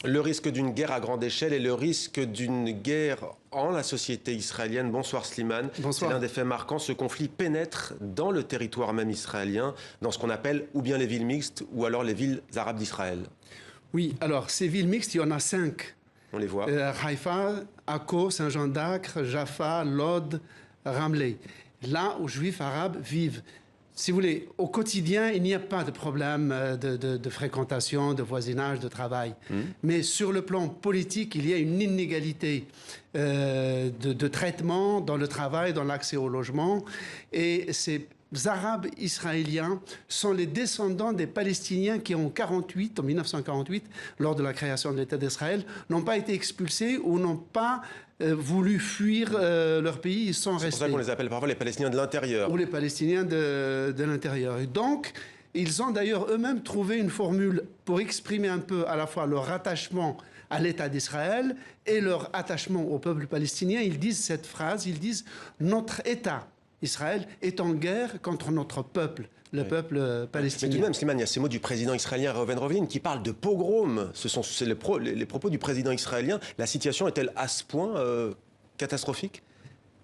Le risque d'une guerre à grande échelle et le risque d'une guerre en la société israélienne. Bonsoir Slimane. C'est l'un des faits marquants. Ce conflit pénètre dans le territoire même israélien, dans ce qu'on appelle ou bien les villes mixtes ou alors les villes arabes d'Israël. Oui, alors ces villes mixtes, il y en a 5. On les voit. Haïfa, Akko, Saint-Jean-d'Acre, Jaffa, Lod, Ramleh. Là où juifs arabes vivent. Si vous voulez, au quotidien, il n'y a pas de problème de fréquentation, de voisinage, de travail. Mais sur le plan politique, il y a une inégalité de traitement dans le travail, dans l'accès au logement. Et ces Arabes israéliens sont les descendants des Palestiniens qui, en 1948, lors de la création de l'État d'Israël, n'ont pas été expulsés ou n'ont pas voulu fuir leur pays, ils sont restés. C'est pour ça qu'on les appelle parfois les Palestiniens de l'intérieur. Ou les Palestiniens de l'intérieur. Et donc, ils ont d'ailleurs eux-mêmes trouvé une formule pour exprimer un peu à la fois leur attachement à l'État d'Israël et leur attachement au peuple palestinien. Ils disent cette phrase, ils disent « Notre État, Israël, est en guerre contre notre peuple ». Le peuple palestinien. Mais tout de même, Slimane, il y a ces mots du président israélien Reuven Rivlin qui parle de pogrom. C'est les propos du président israélien. La situation est-elle à ce point catastrophique?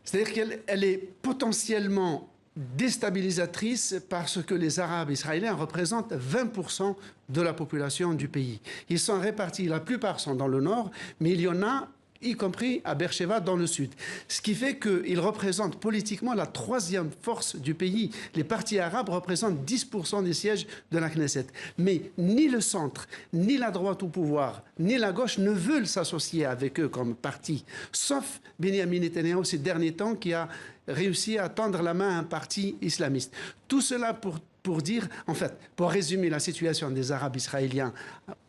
C'est-à-dire qu'elle est potentiellement déstabilisatrice parce que les Arabes israéliens représentent 20% de la population du pays. Ils sont répartis, la plupart sont dans le nord, mais il y en a y compris à Beersheba dans le sud. Ce qui fait qu'ils représentent politiquement la troisième force du pays. Les partis arabes représentent 10% des sièges de la Knesset. Mais ni le centre, ni la droite au pouvoir, ni la gauche ne veulent s'associer avec eux comme parti, sauf Benjamin Netanyahu ces derniers temps qui a réussi à tendre la main à un parti islamiste. Tout cela pour dire, en fait, pour résumer la situation des Arabes israéliens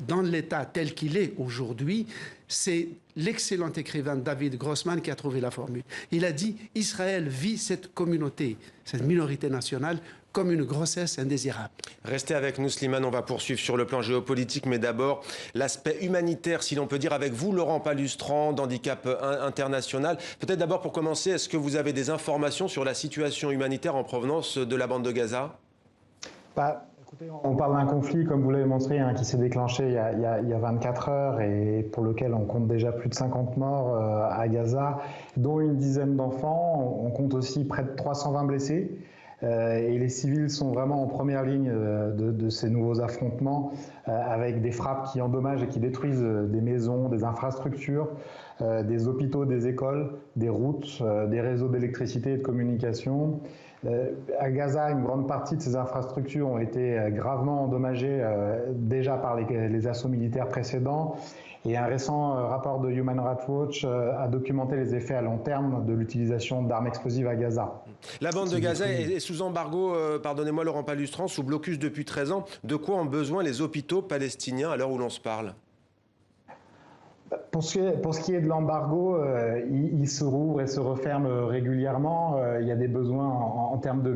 dans l'État tel qu'il est aujourd'hui, c'est l'excellent écrivain David Grossman qui a trouvé la formule. Il a dit « Israël vit cette communauté, cette minorité nationale, comme une grossesse indésirable ». Restez avec nous, Slimane, on va poursuivre sur le plan géopolitique, mais d'abord l'aspect humanitaire, si l'on peut dire, avec vous, Laurent Palustran, d'Handicap International. Peut-être d'abord pour commencer, est-ce que vous avez des informations sur la situation humanitaire en provenance de la bande de Gaza ? Écoutez, on parle d'un conflit, comme vous l'avez montré, qui s'est déclenché il y a 24 heures et pour lequel on compte déjà plus de 50 morts à Gaza, dont une dizaine d'enfants. On compte aussi près de 320 blessés. Et les civils sont vraiment en première ligne de ces nouveaux affrontements avec des frappes qui endommagent et qui détruisent des maisons, des infrastructures, des hôpitaux, des écoles, des routes, des réseaux d'électricité et de communication. À Gaza, une grande partie de ces infrastructures ont été gravement endommagées déjà par les assauts militaires précédents. Et un récent rapport de Human Rights Watch a documenté les effets à long terme de l'utilisation d'armes explosives à Gaza. La bande de Gaza est sous embargo, pardonnez-moi Laurent Palustran, sous blocus depuis 13 ans. De quoi ont besoin les hôpitaux palestiniens à l'heure où l'on se parle ? Pour ce qui est de l'embargo, il se rouvre et se referme régulièrement. Il y a des besoins en termes de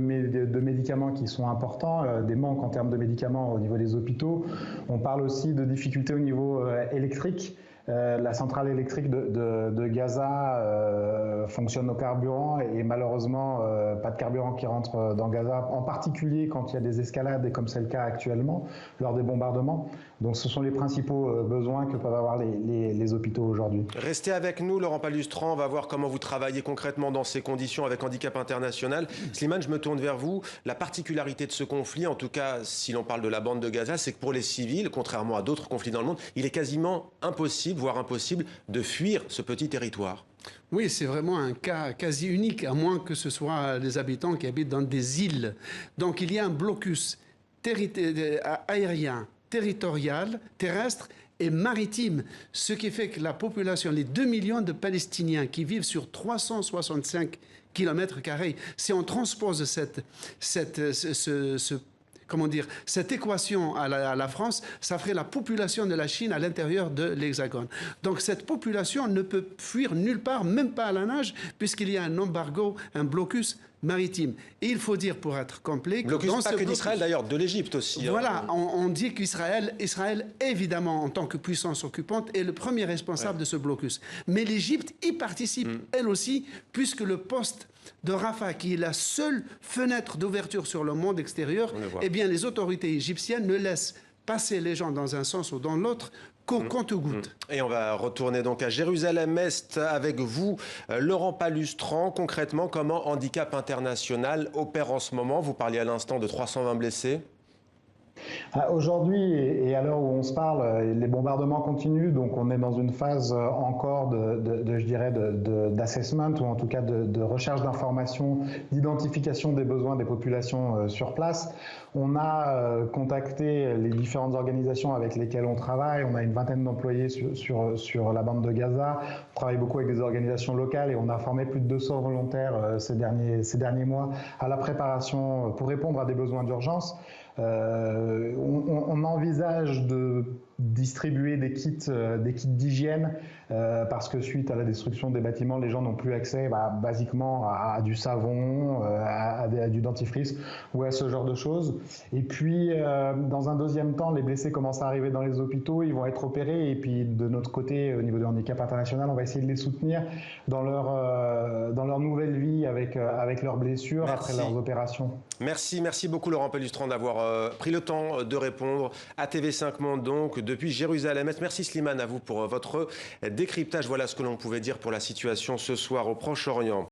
médicaments qui sont importants, des manques en termes de médicaments au niveau des hôpitaux. On parle aussi de difficultés au niveau électrique. La centrale électrique de Gaza fonctionne au carburant et malheureusement pas de carburant qui rentre dans Gaza, en particulier quand il y a des escalades et comme c'est le cas actuellement lors des bombardements. Donc ce sont les principaux besoins que peuvent avoir les hôpitaux aujourd'hui. Restez avec nous Laurent Palustran, on va voir comment vous travaillez concrètement dans ces conditions avec Handicap International. Slimane, je me tourne vers vous. La particularité de ce conflit, en tout cas si l'on parle de la bande de Gaza, c'est que pour les civils, contrairement à d'autres conflits dans le monde, il est quasiment impossible, voire impossible, de fuir ce petit territoire. Oui, c'est vraiment un cas quasi unique, à moins que ce soit les habitants qui habitent dans des îles. Donc il y a un blocus aérien, territorial, terrestre et maritime, ce qui fait que la population, les 2 millions de Palestiniens qui vivent sur 365 km², si on transpose cette équation à la France, ça ferait la population de la Chine à l'intérieur de l'Hexagone. Donc cette population ne peut fuir nulle part, même pas à la nage, puisqu'il y a un embargo, un blocus maritime. Et il faut dire, pour être complet... Blocus pas que d'Israël d'ailleurs, de l'Égypte aussi. Voilà, on dit qu'Israël, évidemment, en tant que puissance occupante, est le premier responsable de ce blocus. Mais l'Égypte y participe, elle aussi, puisque le poste de Rafah, qui est la seule fenêtre d'ouverture sur le monde extérieur, eh bien, les autorités égyptiennes ne laissent passer les gens dans un sens ou dans l'autre qu'au compte-gouttes. Et on va retourner donc à Jérusalem-Est avec vous, Laurent Palustran. Concrètement, comment Handicap International opère en ce moment? Vous parliez à l'instant de 320 blessés. Aujourd'hui, et à l'heure où on se parle, les bombardements continuent, donc on est dans une phase encore d'assessment, ou en tout cas de recherche d'informations, d'identification des besoins des populations sur place. On a contacté les différentes organisations avec lesquelles on travaille. On a une vingtaine d'employés sur la bande de Gaza. On travaille beaucoup avec des organisations locales et on a formé plus de 200 volontaires ces derniers mois à la préparation pour répondre à des besoins d'urgence. On envisage de distribuer des kits d'hygiène parce que suite à la destruction des bâtiments, les gens n'ont plus accès basiquement à du savon, à du dentifrice ou à ce genre de choses. Et puis, dans un deuxième temps, les blessés commencent à arriver dans les hôpitaux, ils vont être opérés et puis de notre côté, au niveau de Handicap International, on va essayer de les soutenir dans leur nouvelle vie avec leurs blessures après leurs opérations. Merci beaucoup Laurent Palustran d'avoir pris le temps de répondre à TV5 Monde donc depuis Jérusalem-Est. Merci Slimane à vous pour votre décryptage. Voilà ce que l'on pouvait dire pour la situation ce soir au Proche-Orient.